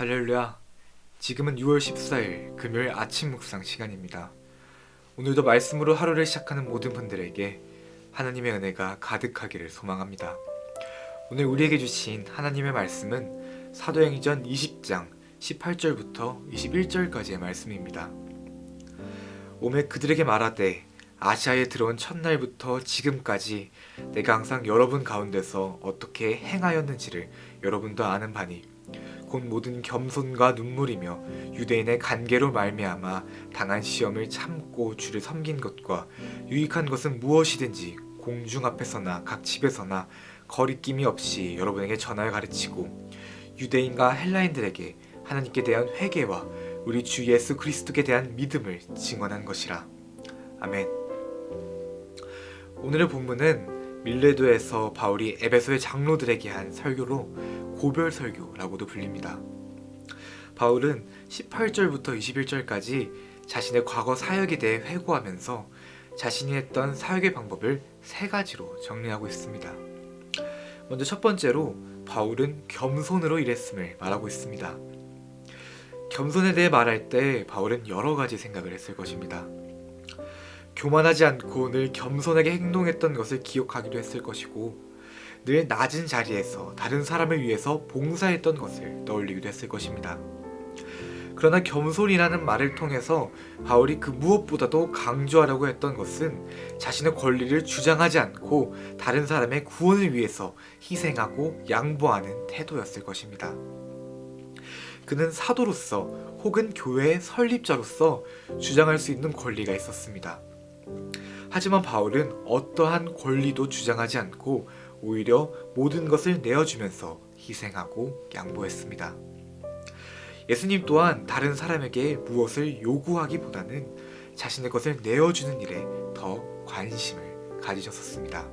할렐루야. 지금은 6월 14일 금요일 아침 묵상 시간입니다. 오늘도 말씀으로 하루를 시작하는 모든 분들에게 하나님의 은혜가 가득하기를 소망합니다. 오늘 우리에게 주신 하나님의 말씀은 사도행전 20장 18절부터 21절까지의 말씀입니다. 오매 그들에게 말하되 아시아에 들어온 첫날부터 지금까지 내가 항상 여러분 가운데서 어떻게 행하였는지를 여러분도 아는 바니 곧 모든 겸손과 눈물이며 유대인의 간계로 말미암아 당한 시험을 참고 주를 섬긴 것과 유익한 것은 무엇이든지 공중 앞에서나 각 집에서나 거리낌이 없이 여러분에게 전하여 가르치고 유대인과 헬라인들에게 하나님께 대한 회개와 우리 주 예수 그리스도께 대한 믿음을 증언한 것이라. 아멘. 오늘의 본문은 밀레도에서 바울이 에베소의 장로들에게 한 설교로 고별 설교라고도 불립니다. 바울은 18절부터 21절까지 자신의 과거 사역에 대해 회고하면서 자신이 했던 사역의 방법을 세 가지로 정리하고 있습니다. 먼저 첫 번째로 바울은 겸손으로 일했음을 말하고 있습니다. 겸손에 대해 말할 때 바울은 여러 가지 생각을 했을 것입니다. 교만하지 않고 늘 겸손하게 행동했던 것을 기억하기도 했을 것이고 늘 낮은 자리에서 다른 사람을 위해서 봉사했던 것을 떠올리기도 했을 것입니다. 그러나 겸손이라는 말을 통해서 바울이 그 무엇보다도 강조하려고 했던 것은 자신의 권리를 주장하지 않고 다른 사람의 구원을 위해서 희생하고 양보하는 태도였을 것입니다. 그는 사도로서 혹은 교회의 설립자로서 주장할 수 있는 권리가 있었습니다. 하지만 바울은 어떠한 권리도 주장하지 않고 오히려 모든 것을 내어주면서 희생하고 양보했습니다. 예수님 또한 다른 사람에게 무엇을 요구하기보다는 자신의 것을 내어주는 일에 더 관심을 가지셨습니다.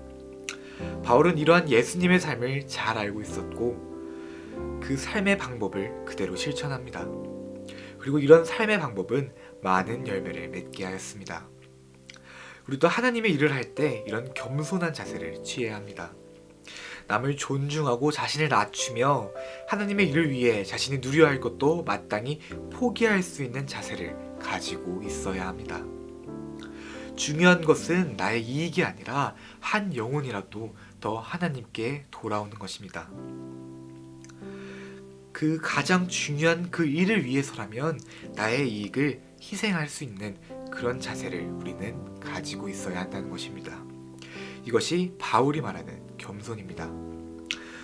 바울은 이러한 예수님의 삶을 잘 알고 있었고 그 삶의 방법을 그대로 실천합니다. 그리고 이런 삶의 방법은 많은 열매를 맺게 하였습니다. 우리도 하나님의 일을 할 때 이런 겸손한 자세를 취해야 합니다. 남을 존중하고 자신을 낮추며 하나님의 일을 위해 자신이 누려야 할 것도 마땅히 포기할 수 있는 자세를 가지고 있어야 합니다. 중요한 것은 나의 이익이 아니라 한 영혼이라도 더 하나님께 돌아오는 것입니다. 그 가장 중요한 그 일을 위해서라면 나의 이익을 희생할 수 있는 그런 자세를 우리는 가지고 있어야 한다는 것입니다. 이것이 바울이 말하는 겸손입니다.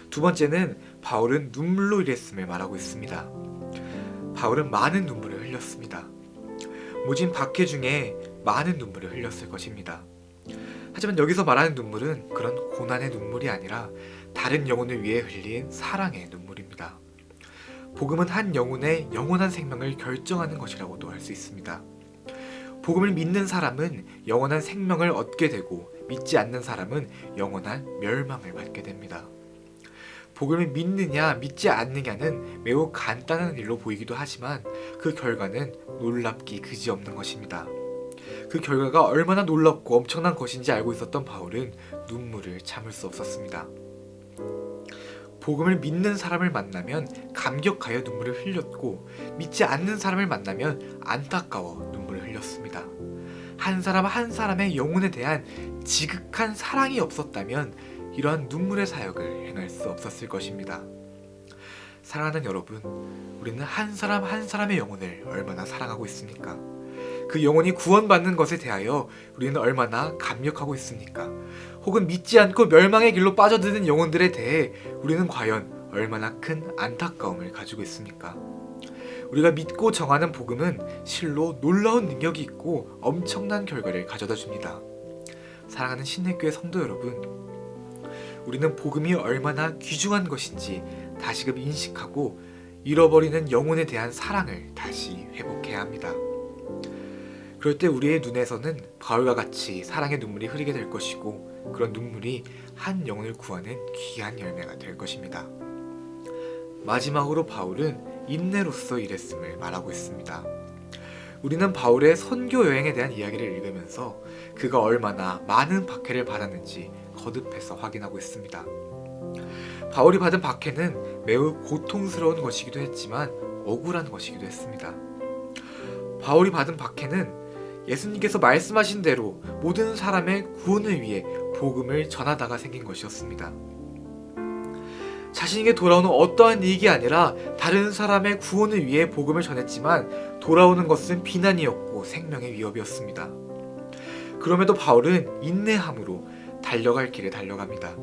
두 번째는 바울은 눈물로 일했음을 말하고 있습니다. 바울은 많은 눈물을 흘렸습니다. 모진 박해 중에 많은 눈물을 흘렸을 것입니다. 하지만 여기서 말하는 눈물은 그런 고난의 눈물이 아니라 다른 영혼을 위해 흘린 사랑의 눈물입니다. 복음은 한 영혼의 영원한 생명을 결정하는 것이라고도 할 수 있습니다. 복음을 믿는 사람은 영원한 생명을 얻게 되고 믿지 않는 사람은 영원한 멸망을 받게 됩니다. 복음을 믿느냐 믿지 않느냐는 매우 간단한 일로 보이기도 하지만 그 결과는 놀랍기 그지없는 것입니다. 그 결과가 얼마나 놀랍고 엄청난 것인지 알고 있었던 바울은 눈물을 참을 수 없었습니다. 복음을 믿는 사람을 만나면 감격하여 눈물을 흘렸고 믿지 않는 사람을 만나면 안타까워 눈물을 흘렸습니다. 한 사람 한 사람의 영혼에 대한 지극한 사랑이 없었다면 이러한 눈물의 사역을 행할 수 없었을 것입니다. 사랑하는 여러분, 우리는 한 사람 한 사람의 영혼을 얼마나 사랑하고 있습니까? 그 영혼이 구원받는 것에 대하여 우리는 얼마나 감격하고 있습니까? 혹은 믿지 않고 멸망의 길로 빠져드는 영혼들에 대해 우리는 과연 얼마나 큰 안타까움을 가지고 있습니까? 우리가 믿고 정하는 복음은 실로 놀라운 능력이 있고 엄청난 결과를 가져다 줍니다. 사랑하는 신내교회 성도 여러분, 우리는 복음이 얼마나 귀중한 것인지 다시금 인식하고 잃어버리는 영혼에 대한 사랑을 다시 회복해야 합니다. 그럴 때 우리의 눈에서는 바울과 같이 사랑의 눈물이 흐르게 될 것이고 그런 눈물이 한 영혼을 구하는 귀한 열매가 될 것입니다. 마지막으로 바울은 인내로서 일했음을 말하고 있습니다. 우리는 바울의 선교 여행에 대한 이야기를 읽으면서 그가 얼마나 많은 박해를 받았는지 거듭해서 확인하고 있습니다. 바울이 받은 박해는 매우 고통스러운 것이기도 했지만 억울한 것이기도 했습니다. 바울이 받은 박해는 예수님께서 말씀하신 대로 모든 사람의 구원을 위해 복음을 전하다가 생긴 것이었습니다. 자신에게 돌아오는 어떠한 이익이 아니라 다른 사람의 구원을 위해 복음을 전했지만 돌아오는 것은 비난이었고 생명의 위협이었습니다. 그럼에도 바울은 인내함으로 달려갈 길을 달려갑니다.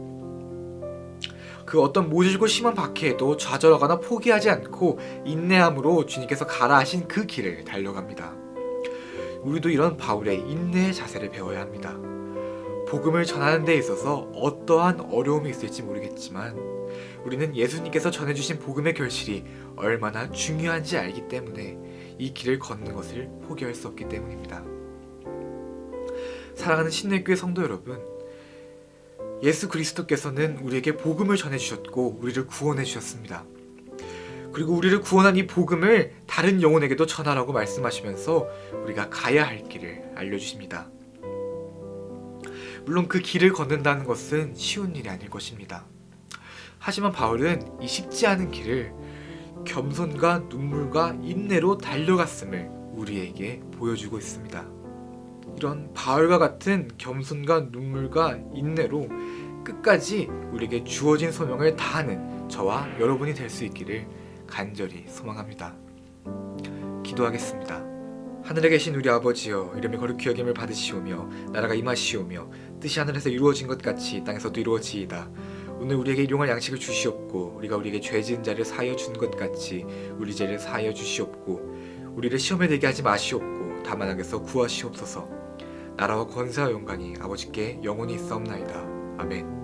그 어떤 모질고 심한 박해에도 좌절하거나 포기하지 않고 인내함으로 주님께서 가라 하신 그 길을 달려갑니다. 우리도 이런 바울의 인내의 자세를 배워야 합니다. 복음을 전하는 데 있어서 어떠한 어려움이 있을지 모르겠지만 우리는 예수님께서 전해주신 복음의 결실이 얼마나 중요한지 알기 때문에 이 길을 걷는 것을 포기할 수 없기 때문입니다. 사랑하는 신내교회 성도 여러분, 예수 그리스도께서는 우리에게 복음을 전해주셨고 우리를 구원해 주셨습니다. 그리고 우리를 구원한 이 복음을 다른 영혼에게도 전하라고 말씀하시면서 우리가 가야 할 길을 알려주십니다. 물론 그 길을 걷는다는 것은 쉬운 일이 아닐 것입니다. 하지만 바울은 이 쉽지 않은 길을 겸손과 눈물과 인내로 달려갔음을 우리에게 보여주고 있습니다. 이런 바울과 같은 겸손과 눈물과 인내로 끝까지 우리에게 주어진 소명을 다하는 저와 여러분이 될 수 있기를 간절히 소망합니다. 기도하겠습니다. 하늘에 계신 우리 아버지여, 이름이 거룩히 여김을 받으시오며 나라가 임하시오며 뜻이 하늘에서 이루어진 것 같이 땅에서도 이루어지이다. 오늘 우리에게 일용할 양식을 주시옵고 우리가 우리에게 죄 지은 자를 사하여 준 것 같이 우리 죄를 사하여 주시옵고 우리를 시험에 들게 하지 마시옵고 다만 악에서 구하시옵소서. 나라와 권세와 영광이 아버지께 영원히 있사옵나이다. 아멘.